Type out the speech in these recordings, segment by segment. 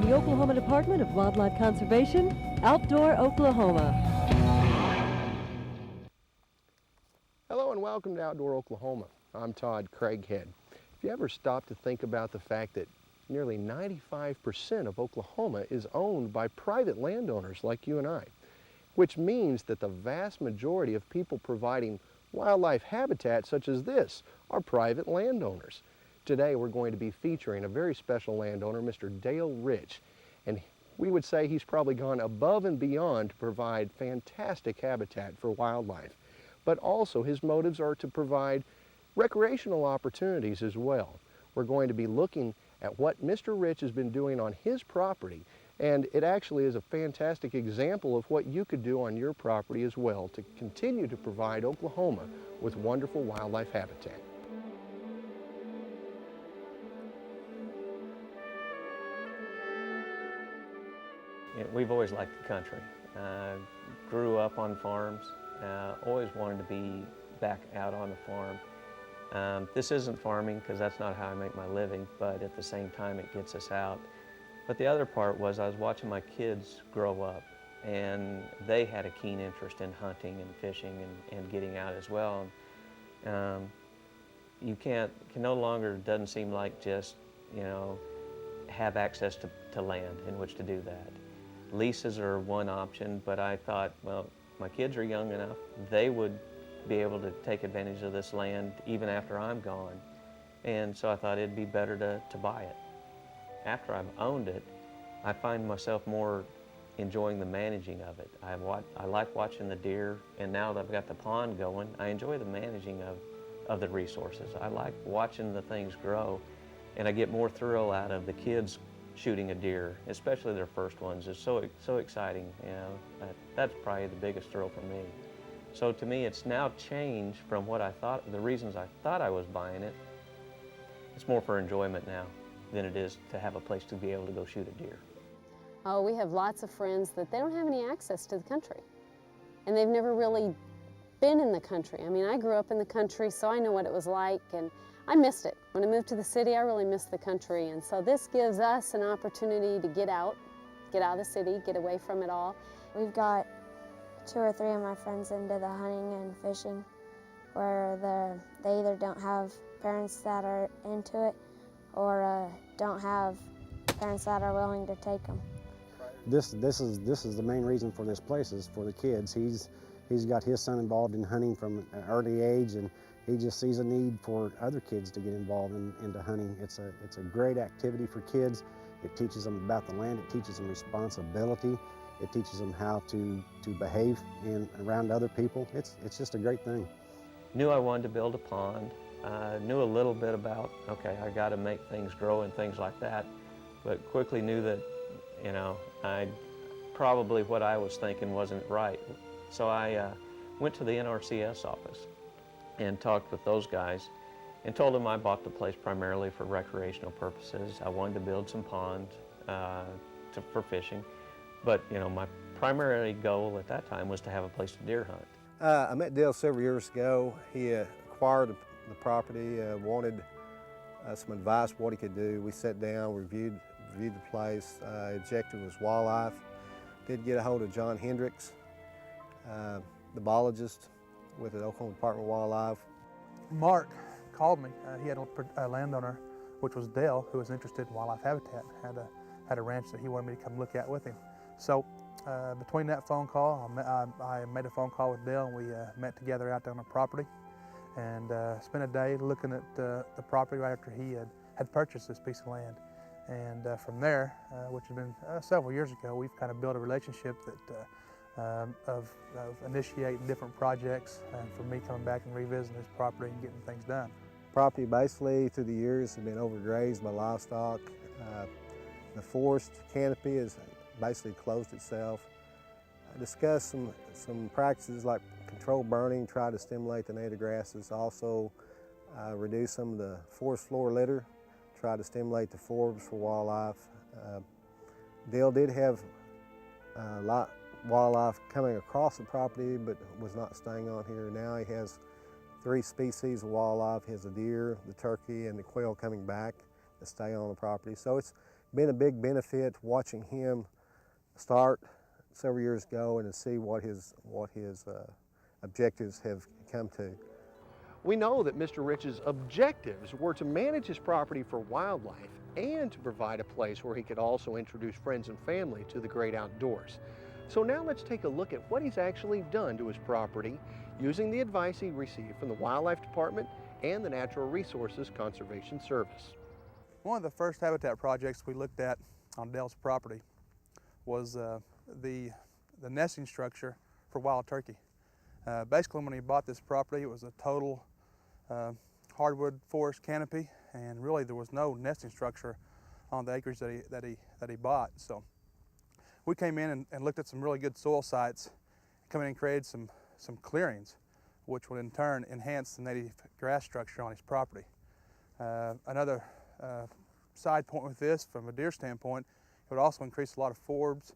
the Oklahoma Department of Wildlife Conservation, Outdoor Oklahoma. Hello and welcome to Outdoor Oklahoma. I'm Todd Craighead. If you ever stop to think about the fact that nearly 95% of Oklahoma is owned by private landowners like you and I, which means that the vast majority of people providing wildlife habitat such as this are private landowners. Today we're going to be featuring a very special landowner, Mr. Dale Rich, and we would say he's probably gone above and beyond to provide fantastic habitat for wildlife. But also his motives are to provide recreational opportunities as well. We're going to be looking at what Mr. Rich has been doing on his property, and it actually is a fantastic example of what you could do on your property as well to continue to provide Oklahoma with wonderful wildlife habitat. We've always liked the country. Grew up on farms, always wanted to be back out on the farm. This isn't farming because that's not how I make my living, but at the same time it gets us out. But the other part was I was watching my kids grow up, and they had a keen interest in hunting and fishing and getting out as well. You can no longer, doesn't seem like just, have access to land in which to do that. Leases are one option, but I thought, well, my kids are young enough, they would be able to take advantage of this land even after I'm gone. And so I thought it'd be better to buy it. After I've owned it, I find myself more enjoying the managing of it. I like watching the deer, and now that I've got the pond going, I enjoy the managing of the resources. I like watching the things grow, and I get more thrill out of the kids shooting a deer, especially their first ones. It's so exciting, that's probably the biggest thrill for me. So to me, it's now changed from what I thought, the reasons I thought I was buying it. It's more for enjoyment now than it is to have a place to be able to go shoot a deer. Oh, we have lots of friends that they don't have any access to the country, and they've never really been in the country. I mean, I grew up in the country, so I know what it was like, and I missed it. When I moved to the city, I really missed the country, and so this gives us an opportunity to get out of the city, get away from it all. We've got 2 or 3 of my friends into the hunting and fishing, where they either don't have parents that are into it or don't have parents that are willing to take them. This is the main reason for this place, is for the kids. He's got his son involved in hunting from an early age, and he just sees a need for other kids to get involved into hunting. It's a great activity for kids. It teaches them about the land. It teaches them responsibility. It teaches them how to behave around other people. It's just a great thing. Knew I wanted to build a pond. Knew a little bit about, okay, I got to make things grow and things like that, but quickly knew that, probably what I was thinking wasn't right. So I went to the NRCS office and talked with those guys and told them I bought the place primarily for recreational purposes. I wanted to build some ponds for fishing, but my primary goal at that time was to have a place to deer hunt. I met Dale several years ago. He acquired the property, wanted some advice what he could do. We sat down, reviewed the place. Objective was wildlife. Did get a hold of John Hendrix, the Blologist with the Oklahoma Department of Wildlife. Mark called me. He had a landowner, which was Dale, who was interested in wildlife habitat. Had a ranch that he wanted me to come look at with him. So between that phone call, I made a phone call with Dale, and we met together out there on the property and spent a day looking at the property right after he had purchased this piece of land. And from there, which has been several years ago, we've kind of built a relationship that of initiating different projects, and for me coming back and revisiting this property and getting things done. Property basically through the years has been overgrazed by livestock. The forest canopy has basically closed itself. I discussed some practices like controlled burning, try to stimulate the native grasses, also reduce some of the forest floor litter, try to stimulate the forbs for wildlife. Dale did have a lot wildlife coming across the property, but was not staying on here. Now he has 3 species of wildlife. He has the deer, the turkey, and the quail coming back to stay on the property. So it's been a big benefit watching him start several years ago and to see what his objectives have come to. We know that Mr. Rich's objectives were to manage his property for wildlife and to provide a place where he could also introduce friends and family to the great outdoors. So now let's take a look at what he's actually done to his property using the advice he received from the Wildlife Department and the Natural Resources Conservation Service. One of the first habitat projects we looked at on Dale's property was the nesting structure for wild turkey. Basically, when he bought this property, it was a total hardwood forest canopy, and really there was no nesting structure on the acreage that he bought. So we came in and looked at some really good soil sites, come in and created some clearings, which would in turn enhance the native grass structure on his property. Another side point with this, from a deer standpoint, it would also increase a lot of forbs,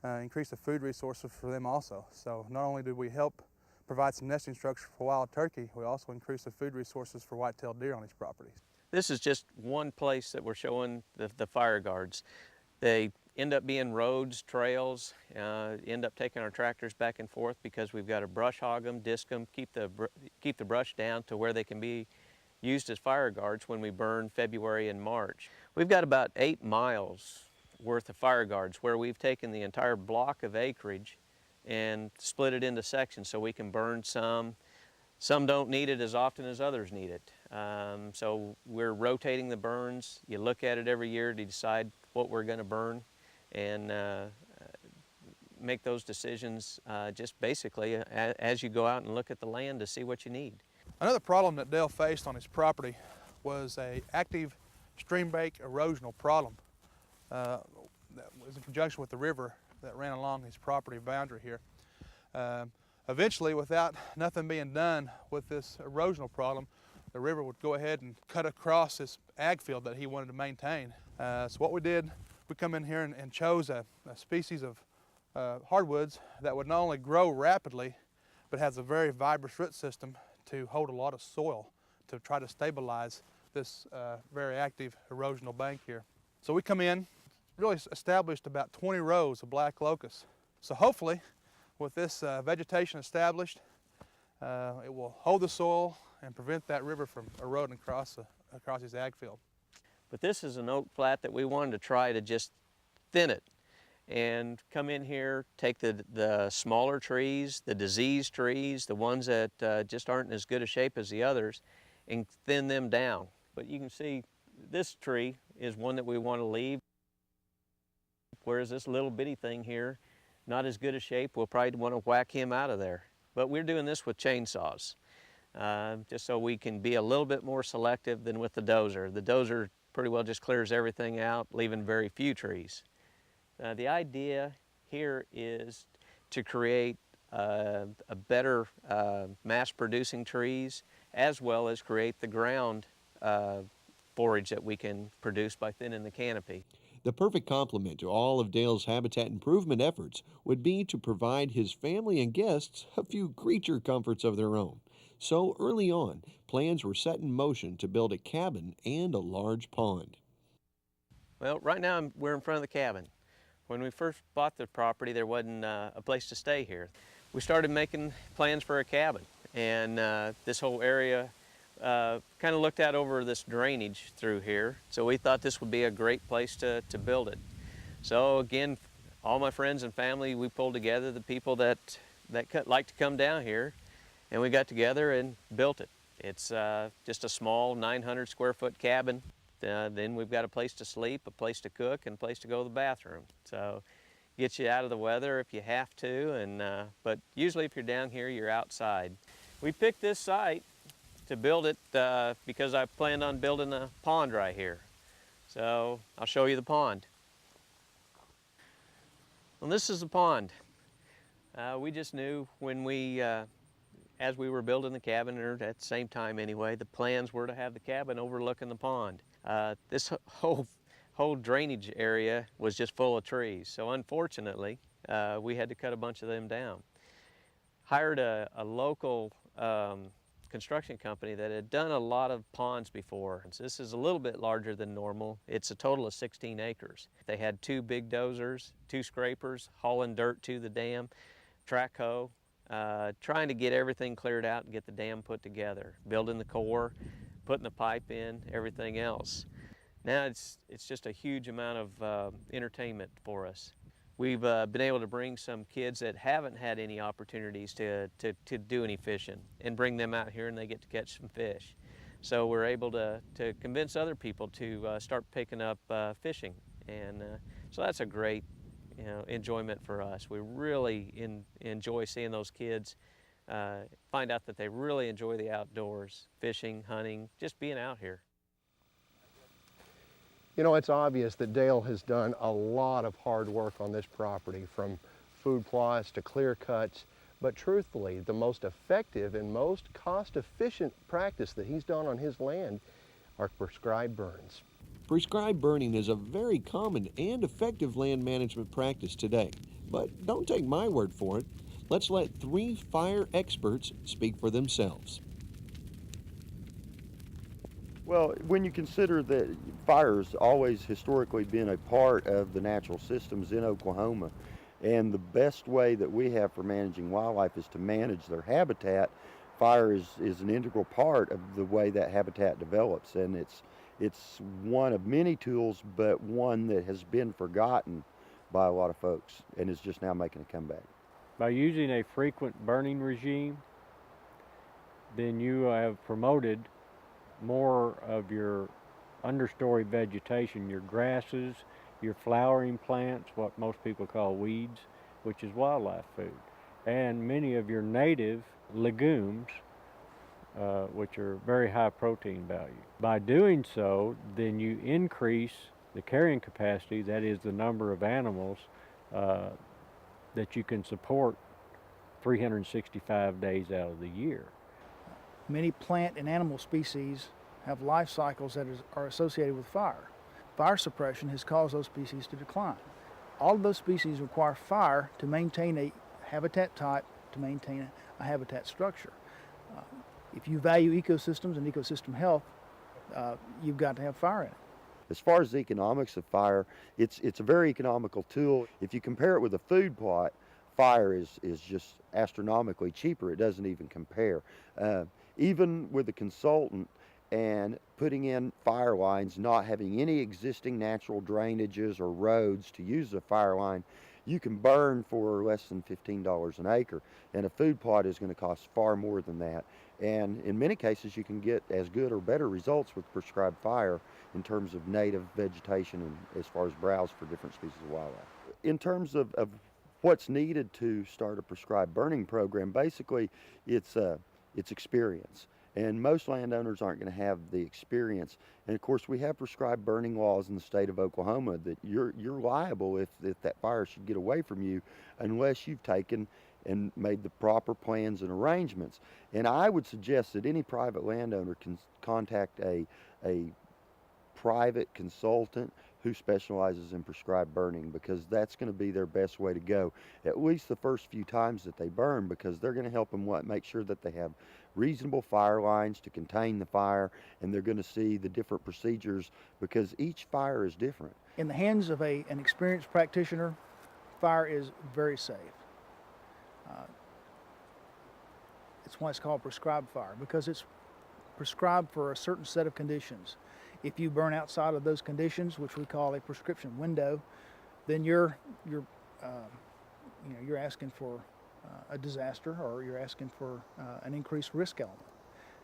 increase the food resources for them also. So not only did we help provide some nesting structure for wild turkey, we also increase the food resources for white-tailed deer on his property. This is just one place that we're showing the fire guards. They end up being roads, trails, end up taking our tractors back and forth because we've got to brush hog them, disc them, keep the brush down to where they can be used as fire guards when we burn February and March. We've got about 8 miles worth of fire guards where we've taken the entire block of acreage and split it into sections so we can burn some. Some don't need it as often as others need it. So we're rotating the burns. You look at it every year to decide what we're going to burn and make those decisions just basically as you go out and look at the land to see what you need. Another problem that Dale faced on his property was an active stream bank erosional problem that was in conjunction with the river that ran along his property boundary here. Eventually, without nothing being done with this erosional problem, the river would go ahead and cut across this ag field that he wanted to maintain. So what we did, we come in here and chose a species of hardwoods that would not only grow rapidly, but has a very vibrant root system to hold a lot of soil to try to stabilize this very active erosional bank here. So we come in, really established about 20 rows of black locust. So hopefully, with this vegetation established, it will hold the soil and prevent that river from eroding across his ag field. But this is an oak plat that we wanted to try to just thin it and come in here, take the smaller trees, the diseased trees, the ones that just aren't in as good a shape as the others, and thin them down. But you can see this tree is one that we want to leave, whereas this little bitty thing here, not as good a shape, we'll probably want to whack him out of there. But we're doing this with chainsaws, just so we can be a little bit more selective than with the dozer. The dozer pretty well just clears everything out, leaving very few trees. The idea here is to create a better mass-producing trees, as well as create the ground forage that we can produce by thinning the canopy. The perfect complement to all of Dale's habitat improvement efforts would be to provide his family and guests a few creature comforts of their own. So early on, plans were set in motion to build a cabin and a large pond. Well, right now we're in front of the cabin. When we first bought the property, there wasn't a place to stay here. We started making plans for a cabin, and this whole area kind of looked out over this drainage through here, so we thought this would be a great place to build it. So again, all my friends and family, we pulled together, the people that like to come down here, and we got together and built it. It's just a small 900 square foot cabin. Then we've got a place to sleep, a place to cook, and a place to go to the bathroom. So get you out of the weather if you have to, and but usually if you're down here, you're outside. We picked this site to build it because I planned on building a pond right here. So I'll show you the pond. Well, this is the pond. We just knew when we, as we were building the cabin, or at the same time anyway, the plans were to have the cabin overlooking the pond. This whole drainage area was just full of trees, so unfortunately we had to cut a bunch of them down. Hired a local construction company that had done a lot of ponds before. This is a little bit larger than normal. It's a total of 16 acres. They had 2 big dozers, 2 scrapers, hauling dirt to the dam, track hoe, trying to get everything cleared out and get the dam put together, building the core, putting the pipe in, everything else. Now it's just a huge amount of entertainment for us. We've been able to bring some kids that haven't had any opportunities to do any fishing and bring them out here, and they get to catch some fish. So we're able to convince other people to start picking up fishing, and so that's a great enjoyment for us. We really enjoy seeing those kids find out that they really enjoy the outdoors, fishing, hunting, just being out here. You know, it's obvious that Dale has done a lot of hard work on this property, from food plots to clear cuts, but truthfully, the most effective and most cost-efficient practice that he's done on his land are prescribed burns. Prescribed burning is a very common and effective land management practice today, but don't take my word for it. Let's let 3 fire experts speak for themselves. Well, when you consider that fire's always historically been a part of the natural systems in Oklahoma, and the best way that we have for managing wildlife is to manage their habitat, fire is an integral part of the way that habitat develops, and it's one of many tools, but one that has been forgotten by a lot of folks and is just now making a comeback. By using a frequent burning regime, then you have promoted more of your understory vegetation, your grasses, your flowering plants, what most people call weeds, which is wildlife food, and many of your native legumes, which are very high protein value. By doing so, then you increase the carrying capacity, that is the number of animals that you can support 365 days out of the year. Many plant and animal species have life cycles that are associated with fire. Fire suppression has caused those species to decline. All of those species require fire to maintain a habitat type, to maintain a habitat structure. If you value ecosystems and ecosystem health, you've got to have fire in it. As far as the economics of fire, it's a very economical tool. If you compare it with a food plot, fire is just astronomically cheaper. It doesn't even compare. Even with a consultant and putting in fire lines, not having any existing natural drainages or roads to use a fire line, you can burn for less than $15 an acre. And a food plot is going to cost far more than that. And in many cases, you can get as good or better results with prescribed fire in terms of native vegetation and as far as browse for different species of wildlife. In terms of what's needed to start a prescribed burning program, basically it's experience. And most landowners aren't going to have the experience. And of course, we have prescribed burning laws in the state of Oklahoma that you're liable if that fire should get away from you unless you've taken and made the proper plans and arrangements. And I would suggest that any private landowner can contact a private consultant who specializes in prescribed burning, because that's going to be their best way to go, at least the first few times that they burn, because they're going to help them make sure that they have reasonable fire lines to contain the fire, and they're going to see the different procedures because each fire is different. In the hands of an experienced practitioner, fire is very safe. It's why it's called prescribed fire, because it's prescribed for a certain set of conditions. If you burn outside of those conditions, which we call a prescription window, then you're asking for a disaster, or you're asking for an increased risk element.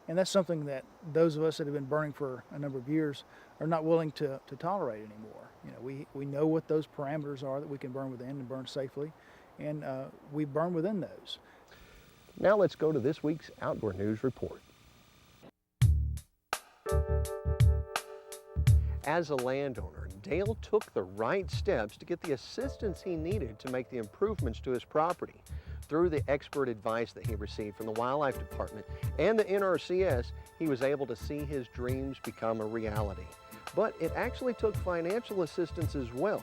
And that's something that those of us that have been burning for a number of years are not willing to tolerate anymore. We know what those parameters are that we can burn within and burn safely, and we burn within those. Now let's go to this week's Outdoor News Report. As a landowner, Dale took the right steps to get the assistance he needed to make the improvements to his property. Through the expert advice that he received from the Wildlife Department and the NRCS, he was able to see his dreams become a reality. But it actually took financial assistance as well.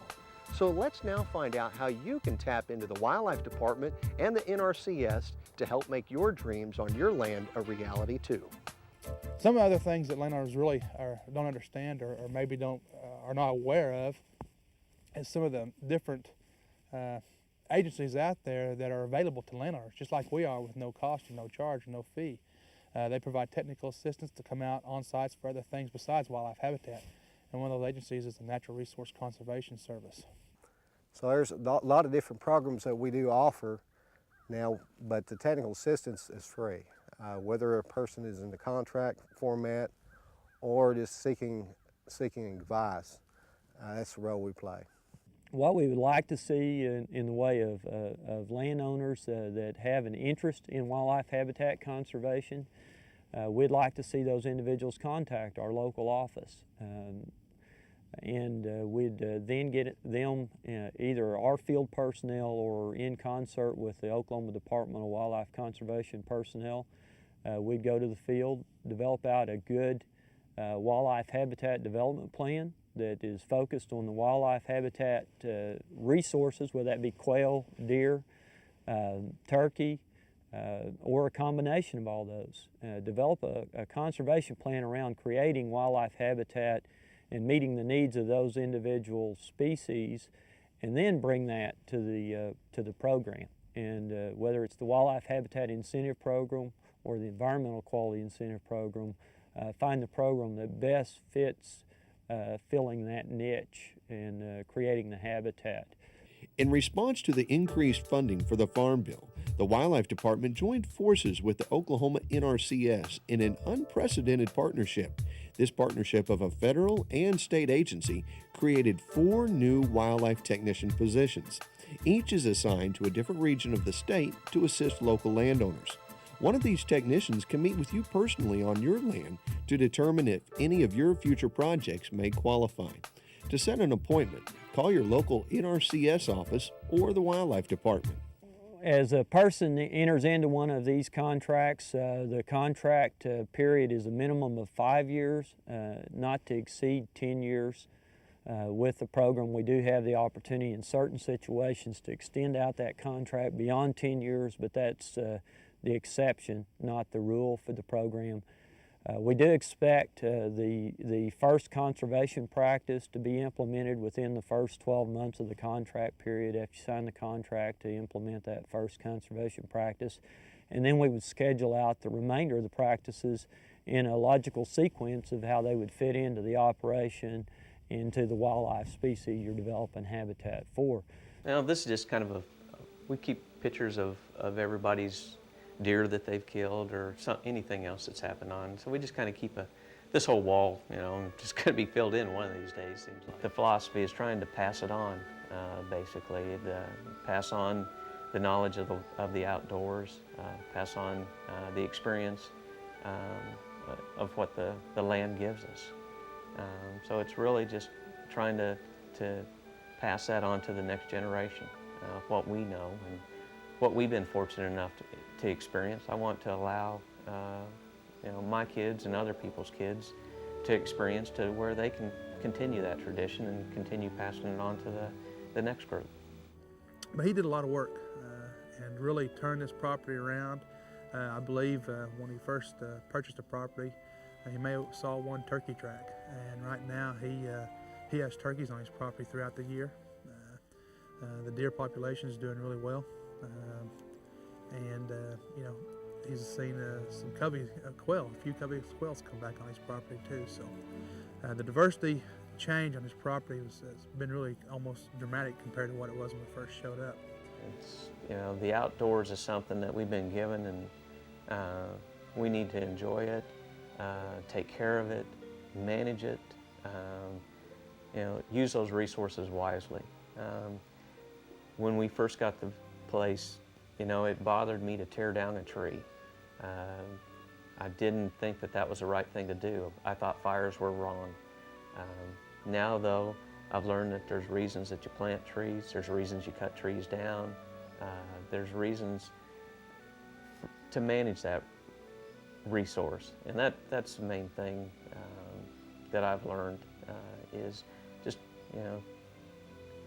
So let's now find out how you can tap into the Wildlife Department and the NRCS to help make your dreams on your land a reality too. Some of the other things that landowners really don't understand or maybe are not aware of is some of the different agencies out there that are available to landowners, just like we are, with no cost or no charge or no fee. They provide technical assistance to come out on sites for other things besides wildlife habitat. And one of those agencies is the Natural Resource Conservation Service. So there's a lot of different programs that we do offer now, but the technical assistance is free. Whether a person is in the contract format or just seeking advice, that's the role we play. What we would like to see in the way of landowners that have an interest in wildlife habitat conservation, we'd like to see those individuals contact our local office. And we'd then get them, either our field personnel or in concert with the Oklahoma Department of Wildlife Conservation personnel, we'd go to the field, develop out a good wildlife habitat development plan that is focused on the wildlife habitat resources, whether that be quail, deer, turkey, or a combination of all those. Develop a conservation plan around creating wildlife habitat and meeting the needs of those individual species, and then bring that to the program. And whether it's the Wildlife Habitat Incentive Program or the Environmental Quality Incentive Program, find the program that best fits filling that niche and creating the habitat. In response to the increased funding for the Farm Bill, the Wildlife Department joined forces with the Oklahoma NRCS in an unprecedented partnership. This partnership of a federal and state agency created 4 new wildlife technician positions. Each is assigned to a different region of the state to assist local landowners. One of these technicians can meet with you personally on your land to determine if any of your future projects may qualify. To set an appointment, call your local NRCS office or the Wildlife Department. As a person enters into one of these contracts, the contract period is a minimum of 5 years, not to exceed 10 years. With the program, we do have the opportunity in certain situations to extend out that contract beyond 10 years, but that's the exception, not the rule for the program. We do expect the first conservation practice to be implemented within the first 12 months of the contract period after you sign the contract to implement that first conservation practice. And then we would schedule out the remainder of the practices in a logical sequence of how they would fit into the operation, into the wildlife species you're developing habitat for. Now this is just kind of we keep pictures of everybody's deer that they've killed or anything else that's happened on. So we just kind of keep this whole wall, just going to be filled in one of these days, seems like. The philosophy is trying to pass it on, basically. Pass on the knowledge of the outdoors, pass on the experience of what the land gives us. So it's really just trying to pass that on to the next generation, what we know and what we've been fortunate enough to experience. I want to allow my kids and other people's kids to experience to where they can continue that tradition and continue passing it on to the next group. But he did a lot of work and really turned this property around. I believe when he first purchased the property, he may have saw one turkey track, and right now he has turkeys on his property throughout the year. The deer population is doing really well. He's seen some cubby quail, a few cubby quails come back on his property too. So the diversity change on his property has been really almost dramatic compared to what it was when we first showed up. It's, the outdoors is something that we've been given, and we need to enjoy it, take care of it, manage it, use those resources wisely. When we first got the place, it bothered me to tear down a tree. I didn't think that was the right thing to do. I thought fires were wrong. Now though, I've learned that there's reasons that you plant trees, there's reasons you cut trees down, there's reasons to manage that resource. And that's the main thing that I've learned is just,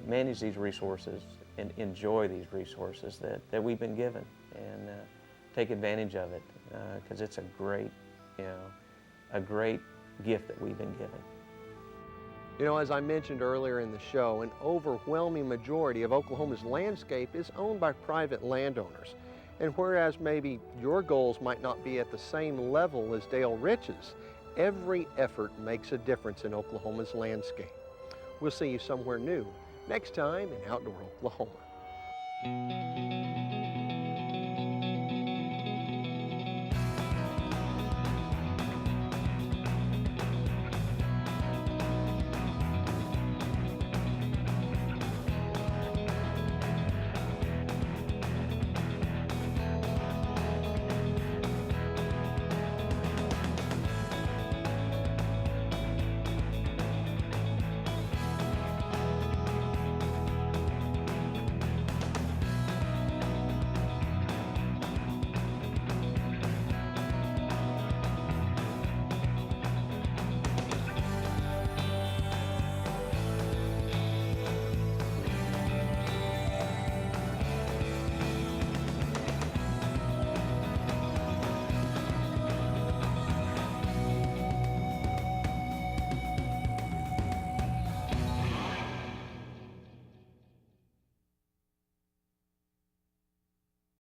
manage these resources and enjoy these resources that we've been given, and take advantage of it, because it's a great, a great gift that we've been given. You know, as I mentioned earlier in the show, an overwhelming majority of Oklahoma's landscape is owned by private landowners. And whereas maybe your goals might not be at the same level as Dale Rich's, every effort makes a difference in Oklahoma's landscape. We'll see you somewhere new next time in Outdoor Oklahoma.